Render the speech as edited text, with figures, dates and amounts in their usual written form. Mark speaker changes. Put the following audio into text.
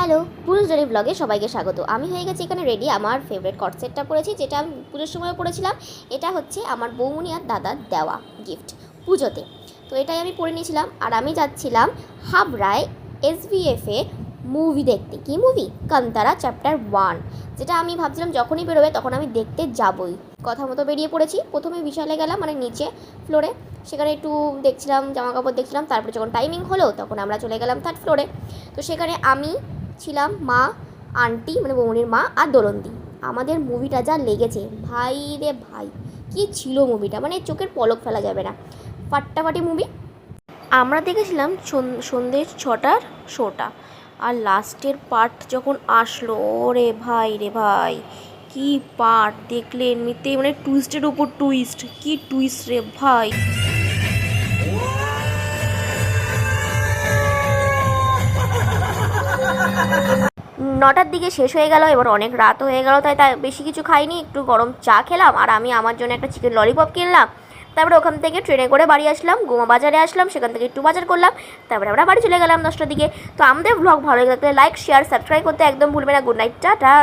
Speaker 1: Hello, পুরুষজনী ব্লগে সবাইকে স্বাগত। আমি হয়ে গেছি এখানে রেডি। আমার ফেভারিট কট সেটটা পরেছি, যেটা আমি পুজোর সময় পরেছিলাম। এটা হচ্ছে আমার বৌমনি আর দাদার দেওয়া গিফট পুজোতে। তো এটাই আমি পরে নিয়েছিলাম। আর আমি যাচ্ছিলাম হাবড়ায় SVF-এ মুভি দেখতে। কি মুভি? কান্তারা চ্যাপ্টার 1, যেটা আমি ভাবছিলাম যখনই বেরোবে তখন আমি দেখতে যাবই। কথা মতো বেরিয়ে পড়েছি। প্রথমে বিশালে গেলাম, মানে নিচে ফ্লোরে। সেখানে একটু দেখছিলাম, জামা কাপড় দেখছিলাম। তারপরে যখন টাইমিং হলো তখন আমরা চলে গেলাম 3rd ফ্লোরে। তো সেখানে আমি ছিলাম, মা, আন্টি মানে বৌমনির মা আর দোলন্দি। আমাদের মুভিটা যা লেগেছে ভাই রে ভাই, কী ছিল মুভিটা, মানে চোখের পলক ফেলা যাবে না, ফাটাফাটি মুভি। আমরা দেখেছিলাম সন্ধ্যে 6টার শোটা। আর লাস্টের পার্ট যখন আসলো, ওরে ভাই রে ভাই, কি পার্ট দেখলে এমনিতেই, মানে টুইস্টের উপর টুইস্ট, কি টুইস্ট রে ভাই। 9টার দিকে শেষ হয়ে গেল। এবার অনেক রাত হয়ে গেল, তাই বেশি কিছু খাইনি, একটু গরম চা খেলাম। আর আমি আমার জন্য একটা চিকেন ললিপপ কিনলাম। তারপরে ওখান থেকে ট্রেনে করে বাড়ি আসলাম, গোমা বাজারে আসলাম, সেখান থেকে একটু বাজার করলাম। তারপরে আমরা বাড়ি চলে গেলাম 10টার দিকে। তো আমাদের ব্লগ ভালো লাগলে লাইক, শেয়ার, সাবস্ক্রাইব করতে একদম ভুলবে না। Good night, tata.